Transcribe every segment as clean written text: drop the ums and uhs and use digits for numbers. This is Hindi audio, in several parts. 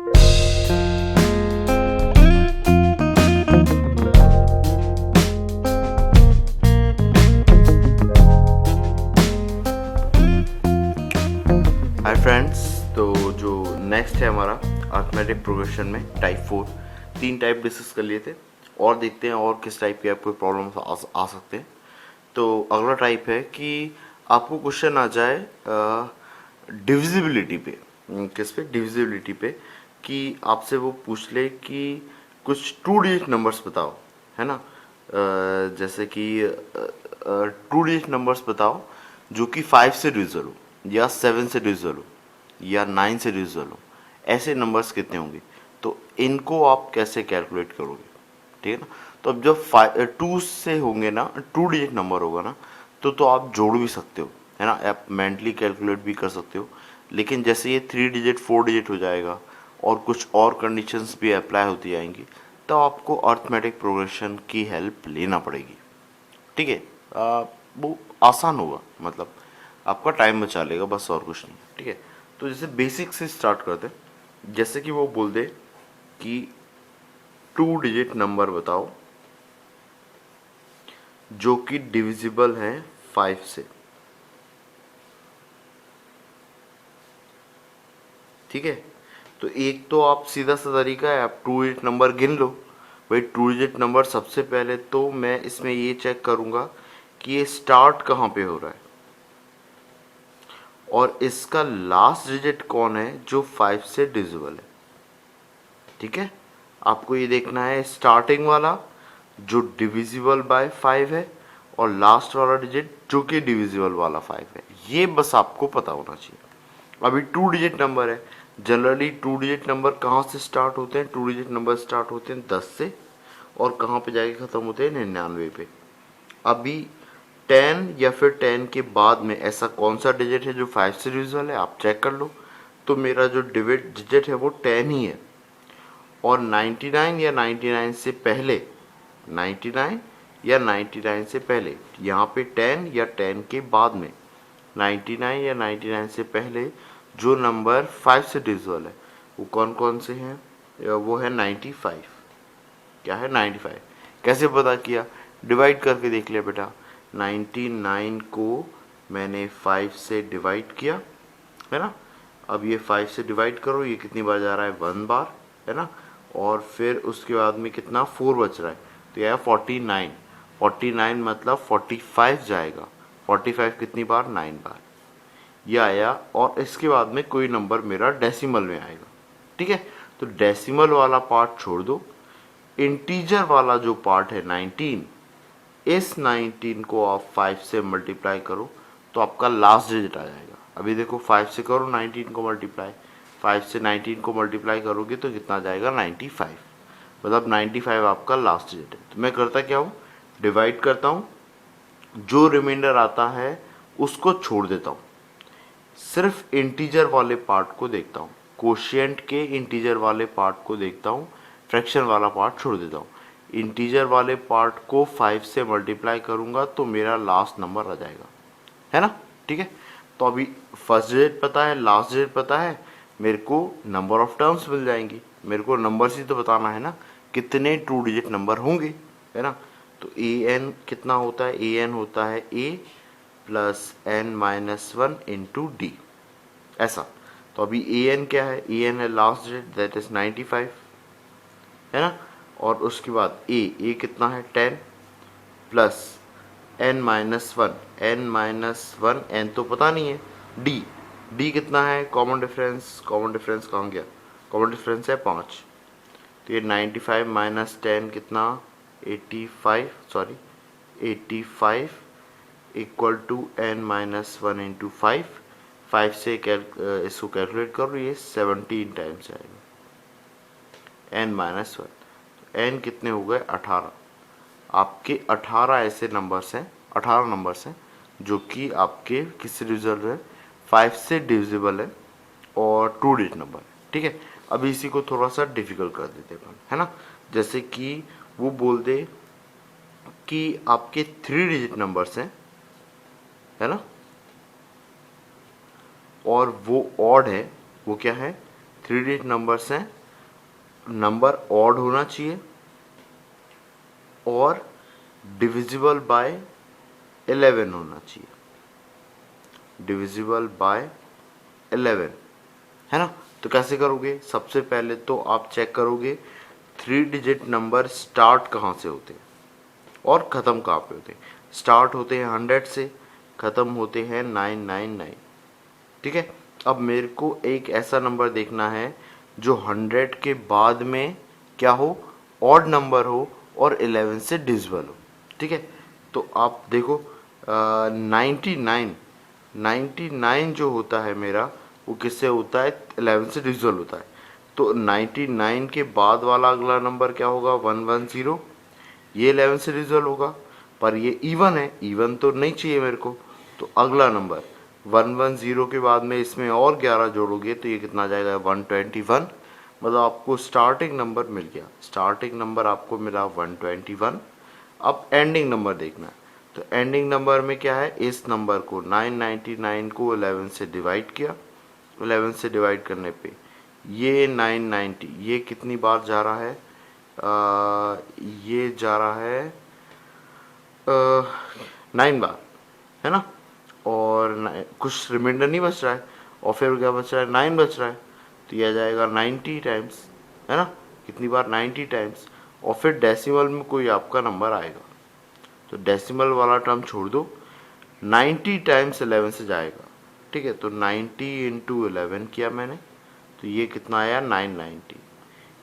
हाय फ्रेंड्स, तो जो नेक्स्ट है हमारा अर्थमेटिक प्रोग्रेशन में टाइप 4, 3 टाइप डिस्कस कर लिए थे और देखते हैं और किस टाइप की आपको प्रॉब्लम आ सकते हैं। तो अगला टाइप है कि आपको क्वेश्चन आ जाए डिविजिबिलिटी पे। किस पे? डिविजिबिलिटी पे। कि आपसे वो पूछ ले कि कुछ 2 डिजिट नंबर्स बताओ, है ना। जैसे कि 2 डिजिट नंबर्स बताओ जो कि 5 से डिविजिबल हो, या 7 से डिविजिबल हो, या 9 से डिविजिबल हो। ऐसे नंबर्स कितने होंगे, तो इनको आप कैसे कैलकुलेट करोगे? ठीक है ना। तो अब जब 2 से होंगे ना, 2 डिजिट नंबर होगा ना, तो आप जोड़ भी सकते हो, है ना। आप मेंटली कैलकुलेट भी कर सकते हो। लेकिन जैसे ये 3 डिजिट 4 डिजिट हो जाएगा और कुछ और कंडीशंस भी अप्लाई होती जाएंगी, तो आपको अर्थमेटिक प्रोग्रेशन की हेल्प लेना पड़ेगी। ठीक है। वो आसान होगा, मतलब आपका टाइम बचा लेगा, बस और कुछ नहीं। ठीक है। तो जैसे बेसिक से स्टार्ट करते हैं। जैसे कि वो बोल दे कि 2 डिजिट नंबर बताओ जो कि डिविजिबल है 5 से। ठीक है। तो एक तो आप सीधा सा तरीका है, आप 2 डिजिट नंबर गिन लो। भाई 2 डिजिट नंबर सबसे पहले तो मैं इसमें ये चेक करूंगा कि ये स्टार्ट कहाँ पे हो रहा है और इसका लास्ट डिजिट कौन है जो 5 से डिविजिबल है। ठीक है। आपको ये देखना है स्टार्टिंग वाला जो डिविजिबल बाय 5 है और लास्ट वाला डिजिट जो कि डिविजिबल वाला 5 है। ये बस आपको पता होना चाहिए। अभी 2 डिजिट नंबर है। जनरली 2 डिजिट नंबर कहाँ से स्टार्ट होते हैं? 2 डिजिट नंबर स्टार्ट होते हैं 10 से और कहाँ पे जाके ख़त्म होते हैं? 99 पे। अभी 10 या फिर 10 के बाद में ऐसा कौन सा डिजिट है जो 5 से डिविजिबल है, आप चेक कर लो। तो मेरा जो डिजिट है वो 10 ही है। और 99 या 99 से पहले, 99 या 99 से पहले, यहाँ पे 10 या 10 के बाद में, 99 या 99 से पहले जो नंबर 5 से डिविजिबल है वो कौन कौन से हैं? वो है 95। क्या है? 95। कैसे पता किया? डिवाइड करके देख लिया बेटा। 99 को मैंने 5 से डिवाइड किया, है ना। अब ये 5 से डिवाइड करो, ये कितनी बार जा रहा है? 1 बार, है ना। और फिर उसके बाद में कितना? 4 बच रहा है, तो यह है 49। 49 मतलब 45 जाएगा। 45 कितनी बार? 9 बार। ये आया। और इसके बाद में कोई नंबर मेरा डेसिमल में आएगा। ठीक है। तो डेसिमल वाला पार्ट छोड़ दो। इंटीजर वाला जो पार्ट है 19, इस 19 को आप 5 से मल्टीप्लाई करो तो आपका लास्ट डिजिट आ जाएगा। अभी देखो 5 से करो 19 को मल्टीप्लाई, 5 से 19 को मल्टीप्लाई करोगे तो कितना जाएगा? 95। मतलब 95 आपका लास्ट डिजिट है। तो मैं करता क्या हूँ? डिवाइड करता हूँ, जो रिमाइंडर आता है उसको छोड़ देता हूँ, सिर्फ इंटीजर वाले पार्ट को देखता हूँ, कोशिएंट के इंटीजर वाले पार्ट को देखता हूँ, फ्रैक्शन वाला पार्ट छोड़ देता हूँ। इंटीजर वाले पार्ट को 5 से मल्टीप्लाई करूँगा तो मेरा लास्ट नंबर आ जाएगा, है ना। ठीक है। तो अभी फर्स्ट डिजिट पता है, लास्ट डिजिट पता है, मेरे को नंबर ऑफ टर्म्स मिल जाएंगी। मेरे को नंबर ही तो बताना है ना, कितने 2 डिजिट नंबर होंगे, है ना। तो ए एन कितना होता है? ए एन होता है a plus n minus 1 into d, ऐसा। तो अभी ए एन क्या है? ए एन है लास्ट डिजिट, दैट इज 95, है ना। और उसके बाद ए कितना है? 10 plus n minus one, n minus one, n तो पता नहीं है। डी कितना है? कॉमन डिफरेंस, कॉमन डिफरेंस कहाँ गया? कॉमन डिफरेंस है 5। तो ये 95 माइनस 10 कितना? 85, sorry 85 equal to n minus one into 5। 5 से इसको कैलकुलेट करो, ये 17 टाइम्स आएगा एन माइनस वन। एन कितने हो गए? 18। आपके 18 ऐसे नंबर्स हैं, 18 नंबर्स हैं जो कि आपके किससे डिविजिबल है? 5 से डिविजिबल है और 2 डिजिट नंबर है। ठीक है। अभी इसी को थोड़ा सा डिफिकल्ट कर देते हैं, है ना। जैसे कि वो बोल दे कि आपके 3 डिजिट नंबर्स हैं, है ना, और वो ऑड है। वो क्या है? 3 डिजिट नंबर्स हैं, नंबर ऑड होना चाहिए और डिविजिबल बाय 11 होना चाहिए, डिविजिबल बाय 11, है ना। तो कैसे करोगे? सबसे पहले तो आप चेक करोगे 3 डिजिट नंबर स्टार्ट कहाँ से होते हैं और ख़त्म कहाँ पे होते हैं। स्टार्ट होते हैं 100 से, ख़त्म होते हैं 999, ठीक है। अब मेरे को एक ऐसा नंबर देखना है जो 100 के बाद में क्या हो, ऑड नंबर हो और 11 से डिविजिबल हो, ठीक है। तो आप देखो 99 जो होता है मेरा वो किससे होता है, 11 से डिविजिबल होता है। तो 99 के बाद वाला अगला नंबर क्या होगा, 110, ये 11 से डिविजिबल होगा, पर ये इवन है, इवन तो नहीं चाहिए मेरे को। तो अगला नंबर 110 के बाद में इसमें और 11 जोड़ोगे तो ये कितना आ जाएगा, 121। मतलब आपको स्टार्टिंग नंबर मिल गया, स्टार्टिंग नंबर आपको मिला 121। अब एंडिंग नंबर देखना है, तो एंडिंग नंबर में क्या है, इस नंबर को 999 को 11 से डिवाइड किया, 11 से डिवाइड करने पे ये 990 ये कितनी बार जा रहा है, ये जा रहा है 9 बार, है ना। और कुछ रिमाइंडर नहीं बच रहा है, और फिर क्या बच रहा है, 9 बच रहा है, तो यह जाएगा 90 टाइम्स, है ना। कितनी बार, 90 टाइम्स। और फिर डेसिमल में कोई आपका नंबर आएगा, तो डेसिमल वाला टर्म छोड़ दो, 90 टाइम्स 11 से जाएगा, ठीक है। तो 90 इंटू 11 किया मैंने, तो ये कितना आया, 990।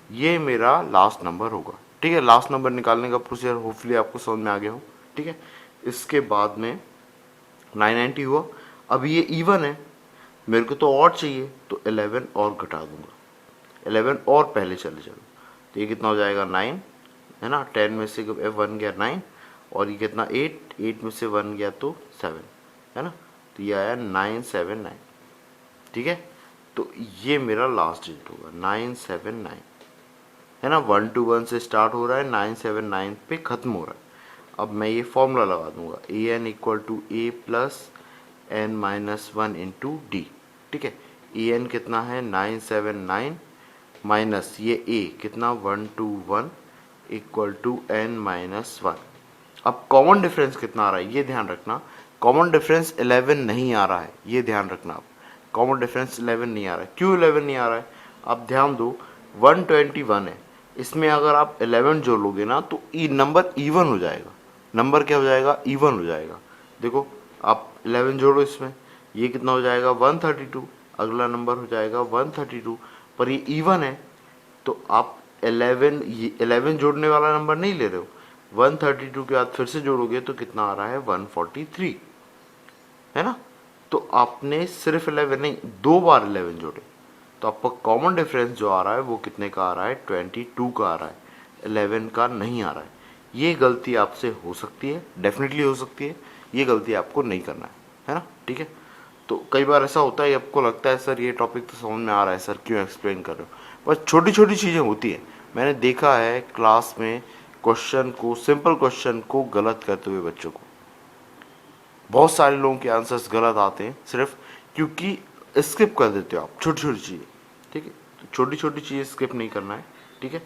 ये मेरा लास्ट नंबर होगा, ठीक है। लास्ट नंबर निकालने का प्रोसीजर होपफुली आपको समझ में आ गया हो, ठीक है। इसके बाद में 990 हुआ, अब ये इवन है, मेरे को तो और चाहिए, तो 11 और घटा दूंगा, 11 और पहले चले चलो, तो ये कितना हो जाएगा, 9, है ना। 10 में से 1 गया 9, और ये कितना 8 में से 1 गया तो 7, है ना। तो ये आया 979, ठीक है। तो ये मेरा लास्ट डिजिट होगा 979, है ना। 121 से स्टार्ट हो रहा है, 979 पे ख़त्म हो रहा है। अब मैं ये फॉर्मूला लगा दूंगा, a n equal to a plus n minus 1 into d, ठीक है। ए एन कितना है, 979 माइनस ये ए कितना 121 इक्वल टू एन माइनस 1। अब कॉमन डिफरेंस कितना आ रहा है ये ध्यान रखना, कॉमन डिफरेंस 11 नहीं आ रहा है, ये ध्यान रखना आप, कॉमन डिफरेंस 11 नहीं आ रहा है। क्यों 11 नहीं आ रहा है, आप ध्यान दो, 121 है, इसमें अगर आप 11 जोड़ लोगे ना तो नंबर इवन हो जाएगा, नंबर क्या हो जाएगा, इवन हो जाएगा। देखो आप 11 जोड़ो इसमें, ये कितना हो जाएगा 132, अगला नंबर हो जाएगा 132, पर ये इवन है, तो आप 11 जोड़ने वाला नंबर नहीं ले रहे हो, 132 के बाद फिर से जोड़ोगे तो कितना आ रहा है 143, है ना। तो आपने सिर्फ 11 नहीं, 2 बार 11 जोड़े, तो आपका कॉमन डिफरेंस जो आ रहा है वो कितने का आ रहा है, 22 का आ रहा है, 11 का नहीं आ रहा है। ये गलती आपसे हो सकती है, डेफिनेटली हो सकती है, ये गलती आपको नहीं करना है ना, ठीक है। तो कई बार ऐसा होता है, आपको लगता है सर ये टॉपिक तो समझ में आ रहा है, सर क्यों एक्सप्लेन कर रहे हो, बस छोटी छोटी चीज़ें होती हैं। मैंने देखा है क्लास में क्वेश्चन को, सिंपल क्वेश्चन को गलत करते हुए बच्चों को, बहुत सारे लोगों के आंसर्स गलत आते हैं सिर्फ क्योंकि स्किप कर देते हो आप छोटी छोटी चीज़ें, ठीक है। तो छोटी छोटी चीज़ें स्किप नहीं करना है, ठीक है।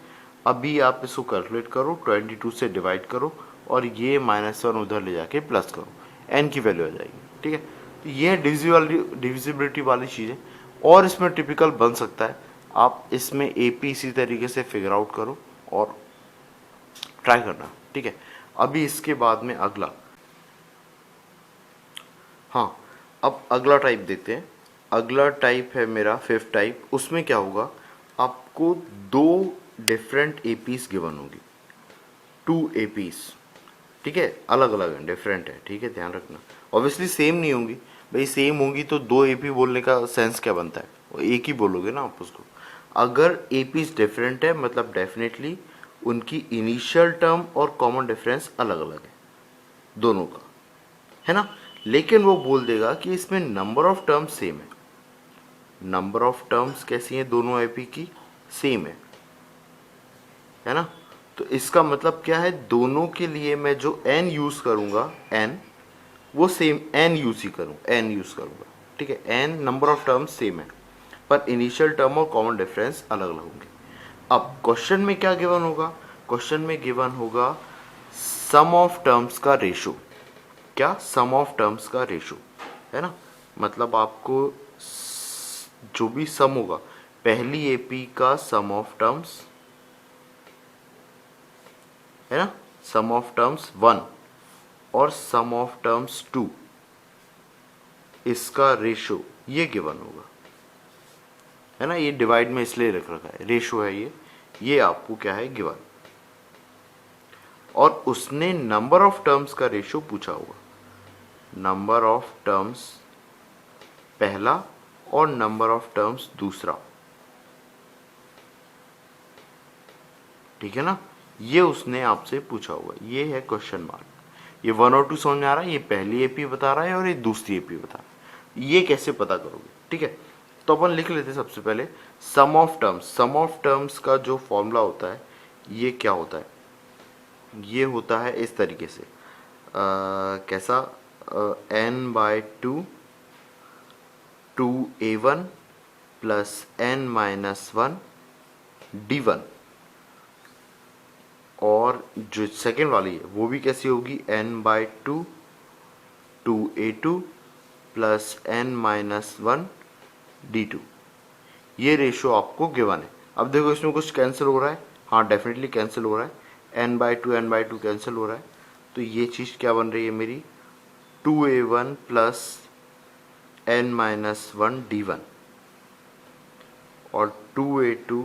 अभी आप इसको कैलकुलेट करो, 22 से डिवाइड करो और ये -1 उधर ले जाके प्लस करो, n की वैल्यू आ जाएगी, ठीक है। तो ये डिविजिबिलिटी वाली चीज़ है, और इसमें टिपिकल बन सकता है, आप इसमें AP इसी तरीके से फिगर आउट करो और ट्राई करना, ठीक है। अभी इसके बाद में अगला, हाँ अब अगला टाइप देखते हैं। अगला टाइप है मेरा 5th टाइप, उसमें क्या होगा, आपको 2 डिफरेंट APs गिवन होगी, 2 APs, ठीक है, अलग अलग है, डिफरेंट है, ठीक है, ध्यान रखना। ऑब्वियसली सेम नहीं होंगी, भाई सेम होगी तो 2 AP बोलने का सेंस क्या बनता है, वो एक ही बोलोगे ना आप उसको। अगर APs डिफरेंट है मतलब डेफिनेटली उनकी इनिशियल टर्म और कॉमन डिफरेंस अलग अलग है दोनों का, है ना। लेकिन वो बोल देगा कि इसमें नंबर ऑफ टर्म्स सेम है, नंबर ऑफ टर्म्स कैसी हैं, दोनों AP की सेम है ना। तो इसका मतलब क्या है, दोनों के लिए मैं जो n यूज करूंगा, n वो सेम n यूज ही करूँ, n यूज करूंगा, ठीक है। n number of terms same है, पर इनिशियल टर्म और कॉमन डिफरेंस अलग अलग होंगे। अब क्वेश्चन में क्या गिवन होगा? क्वेश्चन में गिवन होगा सम ऑफ टर्म्स का रेशो। क्या? सम ऑफ टर्म्स का रेशो, है ना। मतलब आपको जो भी सम होगा, पहली एपी का सम ऑफ टर्म्स, है ना, सम ऑफ टर्म्स 1 और सम ऑफ टर्म्स 2, इसका रेशो ये गिवन होगा, है ना। ये डिवाइड में इसलिए रख रखा है, रेशो है ये आपको क्या है? गिवन। और उसने नंबर ऑफ टर्म्स का रेशो पूछा होगा, नंबर ऑफ टर्म्स पहला और नंबर ऑफ टर्म्स दूसरा, ठीक है ना। ये उसने आपसे पूछा होगा, ये है क्वेश्चन मार्क। ये 1 और 2 समझ में आ रहा है, ये पहली एपी बता रहा है और ये दूसरी एपी बता रहा है। ये कैसे पता करोगे? ठीक है, तो अपन लिख लेते हैं सबसे पहले sum of terms. Sum of terms का जो फॉर्मूला होता है ये क्या होता है? ये होता है इस तरीके से, कैसा? n/2 2a1 plus n-1 d1, और जो सेकेंड वाली है वो भी कैसी होगी? n/2 2a2 plus n-1 d2। ये रेशो आपको गिवन है। अब देखो इसमें कुछ कैंसिल हो रहा है, हाँ डेफिनेटली कैंसिल हो रहा है, n/2 कैंसिल हो रहा है, तो ये चीज़ क्या बन रही है मेरी? 2a1 प्लस n-1 d1 और 2a2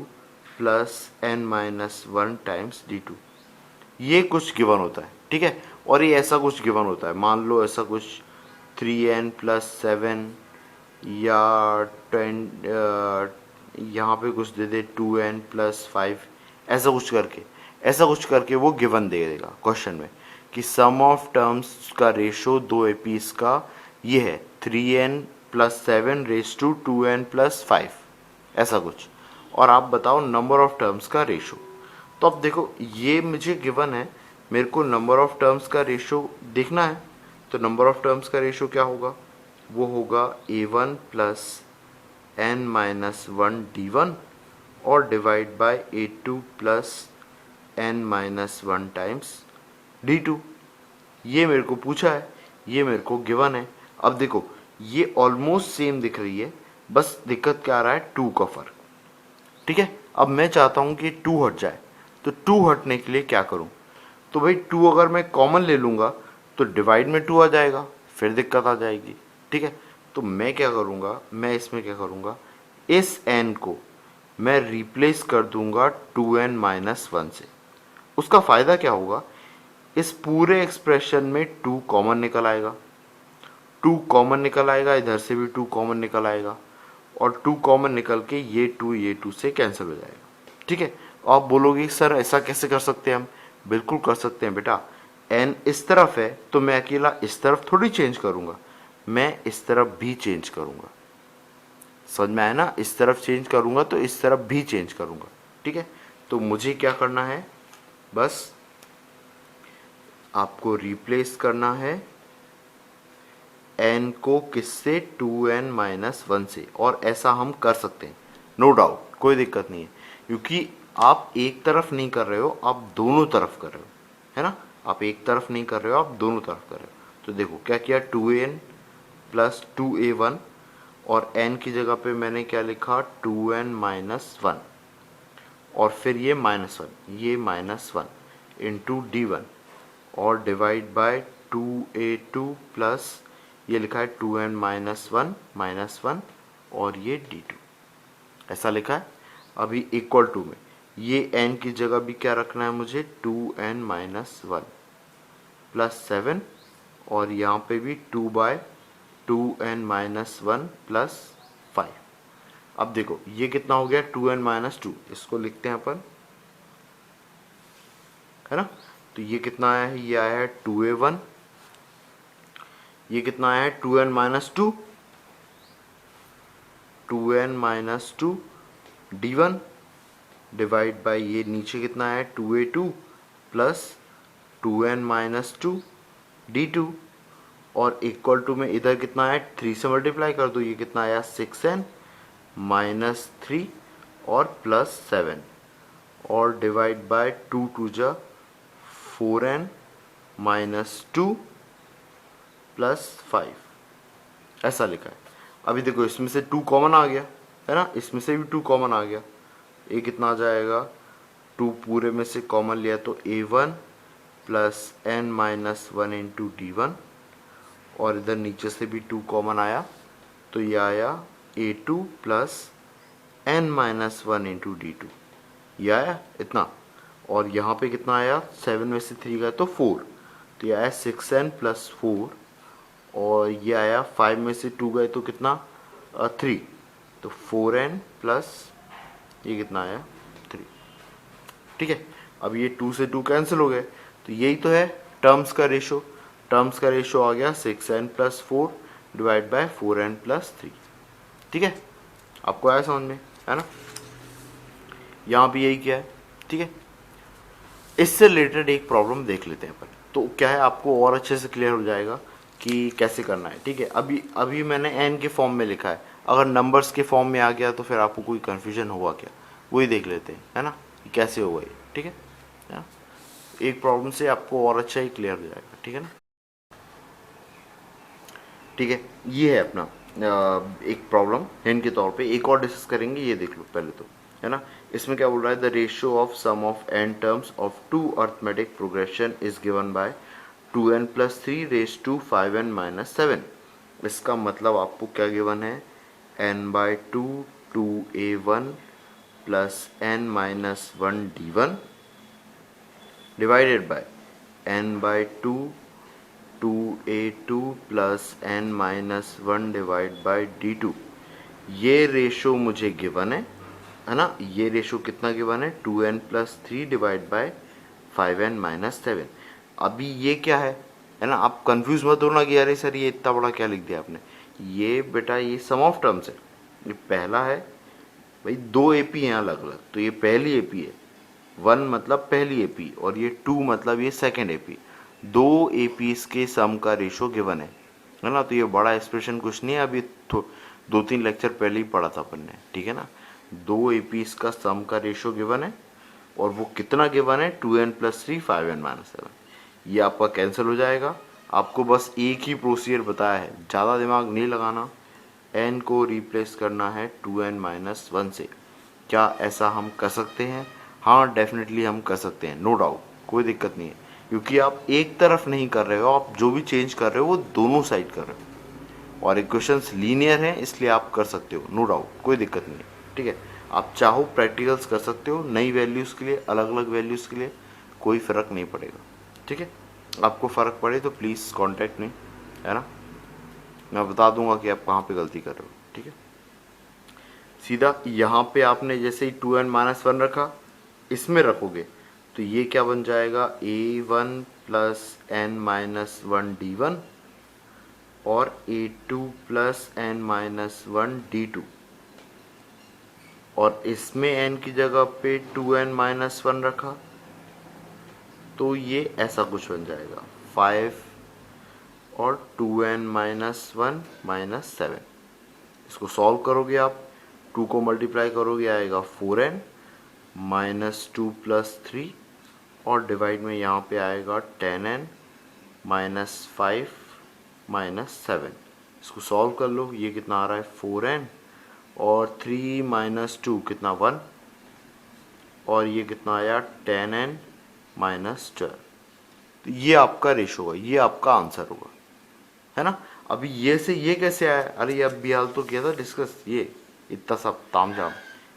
plus n-1 times d2। ये कुछ गिवन होता है, ठीक है। और ये ऐसा कुछ गिवन होता है, मान लो ऐसा कुछ 3n प्लस 7 या 10, यहाँ पे कुछ दे दे 2n प्लस 5, ऐसा कुछ करके वो गिवन दे देगा क्वेश्चन में कि सम ऑफ टर्म्स का रेशो दो एपीस का ये है 3n plus 7 raise to 2n plus 5, ऐसा कुछ। और आप बताओ नंबर ऑफ टर्म्स का रेशो। तो अब देखो ये मुझे गिवन है, मेरे को नंबर ऑफ टर्म्स का रेशो देखना है, तो नंबर ऑफ टर्म्स का रेशो क्या होगा? वो होगा a1 प्लस n-1 d1 और divide bye a2 plus n-1 times d2। ये मेरे को पूछा है, ये मेरे को गिवन है। अब देखो ये ऑलमोस्ट सेम दिख रही है, बस दिक्कत क्या आ रहा है? 2 का फर्क, ठीक है। अब मैं चाहता हूँ कि 2 हट जाए, तो 2 हटने के लिए क्या करूँ? तो भाई 2 अगर मैं कॉमन ले लूँगा तो डिवाइड में 2 आ जाएगा, फिर दिक्कत आ जाएगी, ठीक है। तो मैं क्या करूँगा, मैं इसमें क्या करूँगा, इस n को मैं रिप्लेस कर दूंगा 2n-1 से। उसका फ़ायदा क्या होगा? इस पूरे एक्सप्रेशन में 2 कॉमन निकल आएगा, 2 कॉमन निकल आएगा, इधर से भी 2 कॉमन निकल आएगा, और 2 कॉमन निकल के ये 2 से कैंसिल हो जाएगा, ठीक है। आप बोलोगे सर ऐसा कैसे कर सकते हैं हम? बिल्कुल कर सकते हैं बेटा। n इस तरफ है तो मैं अकेला इस तरफ थोड़ी चेंज करूँगा, मैं इस तरफ भी चेंज करूँगा, समझ में आया ना। इस तरफ चेंज करूँगा तो इस तरफ भी चेंज करूँगा, ठीक है। तो मुझे क्या करना है, बस आपको रिप्लेस करना है n को किससे? 2n-1 से। और ऐसा हम कर सकते हैं, नो डाउट, कोई दिक्कत नहीं है, क्योंकि आप एक तरफ नहीं कर रहे हो, आप दोनों तरफ कर रहे हो, है ना। आप एक तरफ नहीं कर रहे हो, आप दोनों तरफ कर रहे हो। तो देखो क्या किया, 2n प्लस 2a1 और n की जगह पे मैंने क्या लिखा? 2n-1 और फिर ये -1, ये -1 इंटू d1 और डिवाइड बाय 2a2 प्लस ये लिखा है 2n-1 और ये d2, ऐसा लिखा है। अभी इक्वल टू में ये n की जगह भी क्या रखना है मुझे? 2n-1 प्लस 7 और यहाँ पे भी 2/2n-1 प्लस 5। अब देखो ये कितना हो गया? 2n-2, इसको लिखते हैं अपन, है ना। तो ये कितना आया है? ये आया है 2a1, ये कितना आया है? 2n-2, 2n-2 d1 divide by ये नीचे कितना है? 2a2 प्लस 2n-2 d2 और इक्वल टू में इधर कितना है? 3 से मल्टीप्लाई कर दो, ये कितना आया? 6n -3 और +7 और डिवाइड बाय 2 टू जा 4n -2 +5 ऐसा लिखा है। अभी देखो इसमें से 2 कॉमन आ गया है ना, इसमें से भी 2 कॉमन आ गया। ये कितना आ जाएगा, 2 पूरे में से कॉमन लिया तो a1 plus n minus 1 into d1 और इधर नीचे से भी 2 कॉमन आया तो ये आया a2 plus n minus 1 into d2, ये आया इतना। और यहाँ पे कितना आया, 7 में से 3 गए तो 4, तो ये आया 6n प्लस 4 और ये आया 5 में से 2 गए तो कितना 3, तो 4n प्लस ये कितना आया 3। ठीक है, अब ये 2 से 2 कैंसिल हो गए तो यही तो है टर्म्स का रेशो। टर्म्स का रेशो आ गया 6n plus 4 divide by 4n plus 3। ठीक है, आपको आया समझ में, है ना। यहाँ भी यही किया है। ठीक है, इससे रिलेटेड एक प्रॉब्लम देख लेते हैं अपन, तो क्या है आपको और अच्छे से क्लियर हो जाएगा कि कैसे करना है। ठीक है, अभी मैंने n के फॉर्म में लिखा है, अगर नंबर्स के फॉर्म में आ गया तो फिर आपको कोई कन्फ्यूजन होगा क्या, वही देख लेते हैं, है ना, कि कैसे होगा ये। ठीक है ना? एक प्रॉब्लम से आपको और अच्छा ही क्लियर हो जाएगा। ठीक है ना। ठीक है, ये है अपना एक प्रॉब्लम n के तौर पे। एक और डिस्कस करेंगे, ये देख लो पहले तो, है ना। इसमें क्या बोल रहा है, the ratio of sum of n terms of 2 arithmetic progression is given by 2n plus 3 raise to 5n minus 7। इसका मतलब आपको क्या गिवन है, n by 2 2a1 plus n minus 1 d1 divided by n by 2 2a2 plus n minus 1 divide by d2। ये रेशो मुझे गिवन है ना। ये रेशो कितना गिवन है, 2n plus 3 divide by 5n minus 7। अभी ये क्या है ना, आप कंफ्यूज मत होना कि अरे सर ये इतना बड़ा क्या लिख दिया आपने। ये बेटा ये सम ऑफ टर्म्स है। ये पहला है भाई, 2 एपी हैं अलग अलग, तो ये पहली एपी है, 1 मतलब पहली एपी और ये 2 मतलब ये सेकेंड एपी। 2 एपीज के सम का रेशो गिवन है ना। तो ये बड़ा एक्सप्रेशन कुछ नहीं है, अभी 2-3 लेक्चर पहले ही पढ़ा था अपन ने। ठीक है ना, 2 एपीज का सम का रेशो गिवन है और वो कितना गिवन है, 2n प्लस 3 5n माइनस 7। ये आपका कैंसिल हो जाएगा। आपको बस एक ही प्रोसीजर बताया है, ज़्यादा दिमाग नहीं लगाना। n को रिप्लेस करना है 2n माइनस 1 से। क्या ऐसा हम कर सकते हैं? हाँ डेफिनेटली हम कर सकते हैं, नो डाउट, कोई दिक्कत नहीं है, क्योंकि आप एक तरफ नहीं कर रहे हो, आप जो भी चेंज कर रहे हो वो दोनों साइड कर रहे हो और इक्वेशंस लीनियर हैं, इसलिए आप कर सकते हो, नो डाउट, कोई दिक्कत नहीं है। ठीक है, आप चाहो प्रैक्टिकल्स कर सकते हो, नई वैल्यूज़ के लिए, अलग अलग वैल्यूज़ के लिए, कोई फ़र्क नहीं पड़ेगा। ठीक है, आपको फ़र्क पड़े तो प्लीज़ कॉन्टैक्ट मी, है ना, मैं बता दूंगा कि आप कहाँ पे गलती कर रहे हो। ठीक है, सीधा यहाँ पे आपने जैसे ही 2n माइनस 1 रखा, इसमें रखोगे तो ये क्या बन जाएगा, a1 plus n minus 1 d1 और a2 plus n minus 1 d2 और इसमें n की जगह पे 2n माइनस 1 रखा तो ये ऐसा कुछ बन जाएगा 5 और 2n माइनस 1 माइनस 7। इसको सॉल्व करोगे आप, 2 को मल्टीप्लाई करोगे आएगा 4n माइनस 2 प्लस 3 और डिवाइड में यहाँ पे आएगा 10n माइनस 5 माइनस 7। इसको सॉल्व कर लो, ये कितना आ रहा है 4n और 3 माइनस 2 कितना 1 और ये कितना आया 10n माइनस 12। तो ये आपका रेशो होगा, ये आपका आंसर होगा, है ना। अभी ये से ये कैसे आया, अरे अब भी हाल तो किया था डिस्कस, ये इतना सब तामझाम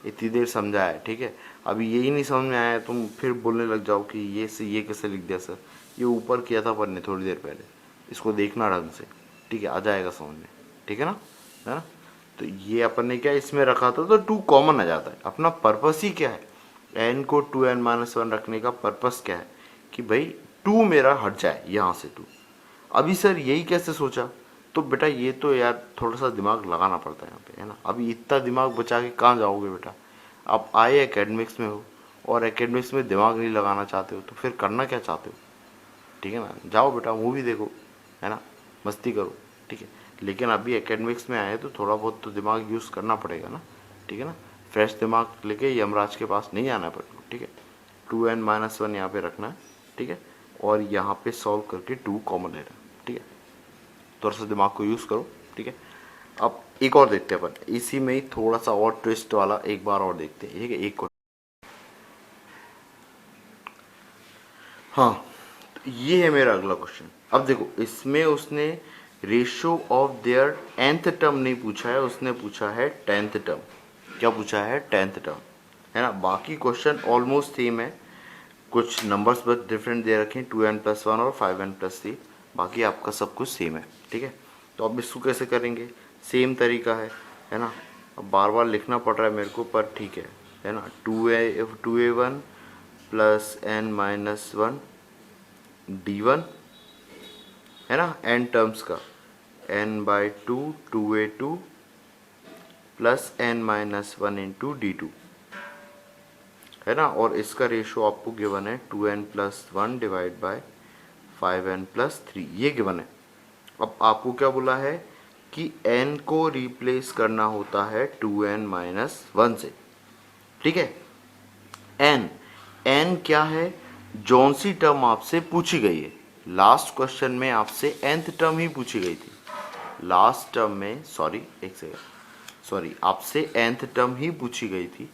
इतनी देर समझाया है। ठीक है, अभी यही नहीं समझ में आया तुम फिर बोलने लग जाओ कि ये से ये कैसे लिख दिया सर, ये ऊपर किया था अपन ने थोड़ी देर पहले, इसको देखना ढंग से। ठीक है, आ जाएगा समझ में, ठीक है ना, है ना। तो ये अपन ने क्या इसमें रखा था तो 2 कॉमन आ जाता है। अपना पर्पस ही क्या है, n को 2n माइनस 1 रखने का पर्पस क्या है कि भाई 2 मेरा हट जाए यहाँ से 2। अभी सर यही कैसे सोचा, तो बेटा ये तो यार थोड़ा सा दिमाग लगाना पड़ता है यहाँ पे, है ना। अभी इतना दिमाग बचा के कहाँ जाओगे बेटा, आप आए एकेडमिक्स में हो और एकेडमिक्स में दिमाग नहीं लगाना चाहते हो तो फिर करना क्या चाहते हो। ठीक है ना, जाओ बेटा मूवी देखो, है ना, मस्ती करो। ठीक है, लेकिन अभी एकेडमिक्स में आए तो थोड़ा बहुत तो दिमाग यूज़ करना पड़ेगा ना, ठीक है ना। फ्रेश दिमाग लेके यमराज के पास नहीं आना पड़ेगा, ठीक है। 2n-1 यहाँ पे रखना है, ठीक है, और यहाँ पे सॉल्व करके 2 कॉमन लेना है, ठीक है। थोड़ा सा दिमाग को यूज़ करो, ठीक है। अब एक और देखते हैं अपन, इसी में ही थोड़ा सा और ट्विस्ट वाला एक बार और देखते हैं, ठीक है। एक हाँ, तो ये है मेरा अगला क्वेश्चन। अब देखो, इसमें उसने ratio of their nth term नहीं पूछा है, उसने पूछा है 10th टर्म। क्या पूछा है? 10th टर्म, है ना। बाकी क्वेश्चन ऑलमोस्ट सेम है, कुछ नंबर्स बस डिफरेंट दे रखे हैं, 2n+1 और 5n+3। बाकी आपका सब कुछ सेम है, ठीक है। तो अब इसको कैसे करेंगे? सेम तरीका है ना। अब बार बार लिखना पड़ रहा है मेरे को, पर ठीक है ना। 2a1 प्लस n-1 d1, है ना, n टर्म्स का, n/2 2a2 plus n-1 into d2, है ना। और इसका रेशियो आपको गिवन है 2n+1 डिवाइड बाय 5n+3, ये गिवन है। अब आपको क्या बोला है कि n को रिप्लेस करना होता है 2n-1 से, ठीक है। n क्या है? जौन सी टर्म आपसे पूछी गई है। लास्ट क्वेश्चन में आपसे nth टर्म ही पूछी गई थी। लास्ट टर्म में, सॉरी, आपसे nth टर्म ही पूछी गई थी,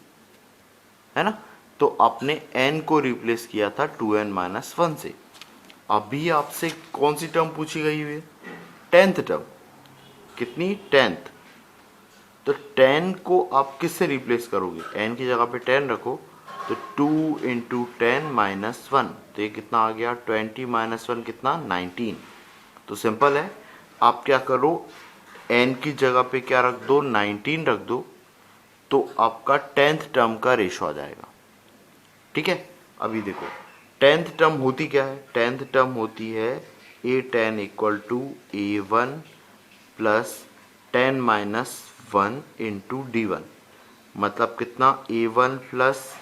है ना। तो आपने n को रिप्लेस किया था 2n-1 से। अभी आपसे कौन सी टर्म पूछी गई हुई है? 10th term. कितनी? 10th। तो 10 को आप किससे रिप्लेस करोगे? n की जगह पे 10 रखो, तो 2 इंटू 10-1, तो ये कितना आ गया? 20-1 कितना? 19। तो सिंपल है, आप क्या करो, n की जगह पे क्या रख दो? 19 रख दो, तो आपका 10th टर्म का रेशो आ जाएगा, ठीक है। अभी देखो, 10th टर्म होती क्या है? 10th टर्म होती है a10 equal to a1 plus 10-1 into d1, मतलब कितना? a1 plus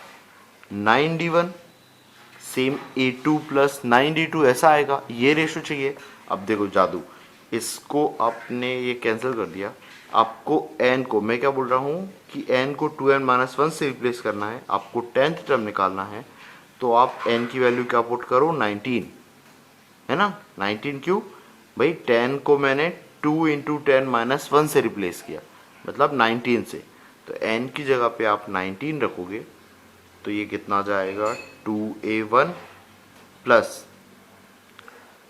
9d1, same a2 plus 9d2, ऐसा आएगा। ये रेशो चाहिए। अब देखो जादू, इसको आपने ये कैंसिल कर दिया। आपको n को, मैं क्या बोल रहा हूँ कि n को 2n-1 से रिप्लेस करना है, आपको 10th टर्म निकालना है। तो आप n की वैल्यू क्या पुट करो? 19, है ना। 19 क्यों भाई? 10 को मैंने 2 इंटू 10-1 से रिप्लेस किया, मतलब 19 से। तो n की जगह पे आप 19 रखोगे, तो ये कितना जाएगा? 2a1 प्लस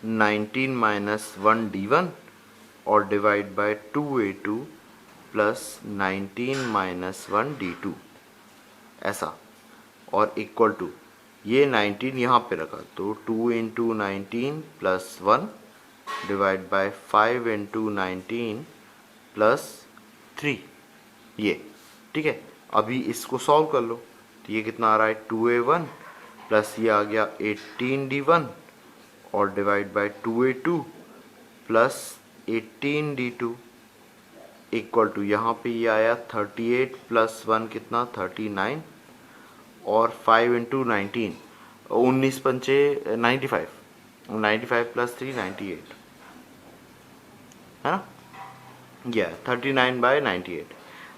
19-1 d1 और divide by 2a2 plus 19-1 d2, ऐसा। और इक्वल टू, ये 19 यहाँ पे रखा, तो 2 into 19 plus 1 divide by 5 into 19 plus 3, ये, ठीक है। अभी इसको सॉल्व कर लो, तो ये कितना आ रहा है? 2a1 प्लस ये आ गया 18d1 और divide by 2a2 plus 18d2 equal to, यहाँ पे ये आया 38 प्लस 1 कितना? 39, और 5 इंटू 19, 19×5 95, 95 प्लस 3 98, है ना। यह 39/98।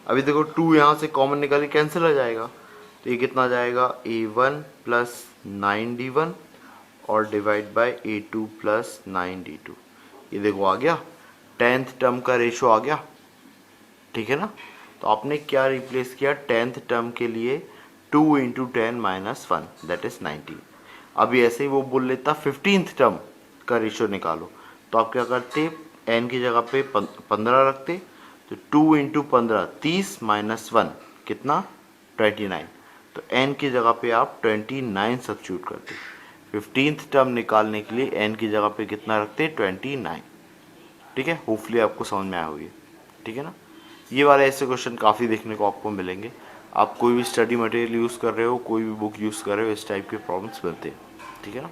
अभी देखो 2 यहाँ से कॉमन निकाल के कैंसिल हो जाएगा, तो ये कितना जाएगा? a1 प्लस 9d1 और divide bye a2 plus 9d2। ये देखो आ गया, 10th टर्म का रेशो आ गया, ठीक है ना। तो आपने क्या रिप्लेस किया 10th टर्म के लिए? 2 इंटू 10-1, दैट इज 19। अभी ऐसे ही वो बोल लेता 15th टर्म का रेशो निकालो, तो आप क्या करते? n की जगह पे 15 रखते, तो 2 इंटू 15 30-1 कितना? 29। तो n की जगह पे आप 29 सब्स्टिट्यूट करते। 15th टर्म निकालने के लिए n की जगह पे कितना रखते? 29, ठीक है। होपफुली आपको समझ में आया होगी, ठीक है ना। ये वाले ऐसे क्वेश्चन काफ़ी देखने को आपको मिलेंगे। आप कोई भी स्टडी मटेरियल यूज़ कर रहे हो, कोई भी बुक यूज़ कर रहे हो, इस टाइप के प्रॉब्लम्स मिलते हैं, ठीक है ना।